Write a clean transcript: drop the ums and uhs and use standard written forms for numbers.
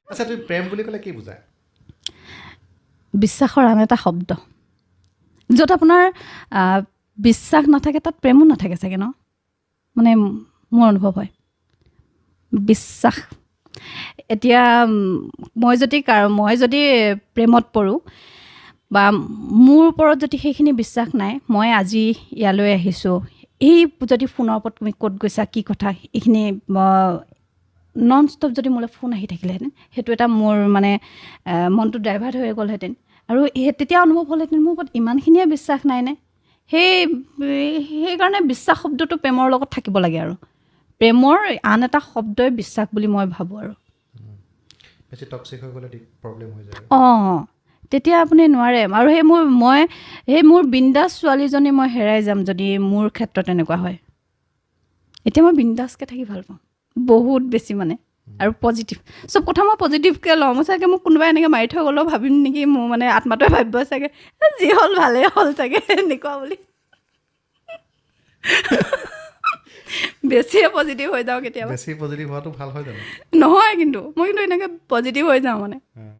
আচ্ছা তুমি প্ৰেম বুলি ক'লে কি বুজা বিশ্বাসৰ আন এটা শব্দ য'ত আপোনাৰ বিশ্বাস নাথাকে তাত প্ৰেমো নাথাকে চাগে ন মানে মোৰ অনুভৱ হয় বিশ্বাস এতিয়া মই যদি প্ৰেমত পৰোঁ বা মোৰ ওপৰত যদি সেইখিনি বিশ্বাস নাই মই আজি ইয়ালৈ আহিছোঁ এই যদি ফোনৰ ওপৰত তুমি ক'ত গৈছা কি কথা এইখিনি নন ষ্টপ যদি মোলৈ ফোন আহি থাকিলেহেঁতেন সেইটো এটা মোৰ মানে মনটো ডাইভাৰ্ট হৈ গ'লহেঁতেন আৰু তেতিয়া অনুভৱ হ'লহেঁতেন মোৰ ওপৰত ইমানখিনিয়ে বিশ্বাস নাইনে সেইকাৰণে বিশ্বাস শব্দটো প্ৰেমৰ লগত থাকিব লাগে আৰু প্ৰেমৰ আন এটা শব্দই বিশ্বাস বুলি মই ভাবোঁ আৰু বেছি টক্সিক হৈ গ'লে প্ৰব্লেম হৈ যায় অঁ তেতিয়া আপুনি নোৱাৰে আৰু সেই মোৰ বিন্দাছ ছোৱালীজনী মই হেৰাই যাম যদি মোৰ ক্ষেত্ৰত এনেকুৱা হয় এতিয়া মই বিন্দাছকৈ থাকি ভাল পাওঁ বহুত বেছি মানে আৰু পজিটিভ চব কথা মই পজিটিভকৈ লওঁ মই চাগে মোক কোনোবাই এনেকৈ মাৰি থৈ গ'লেও ভাবিম নেকি মোৰ মানে আত্মাটোৱে ভাবিব চাগে যি হ'ল ভালেই হ'ল চাগে এনেকুৱা বুলি বেছিয়ে পজিটিভ হৈ যাওঁ কেতিয়াবা বেছি পজিটিভ হোৱাটো ভাল হয় জানো নহয় কিন্তু মই এনেকৈ পজিটিভ হৈ যাওঁ মানে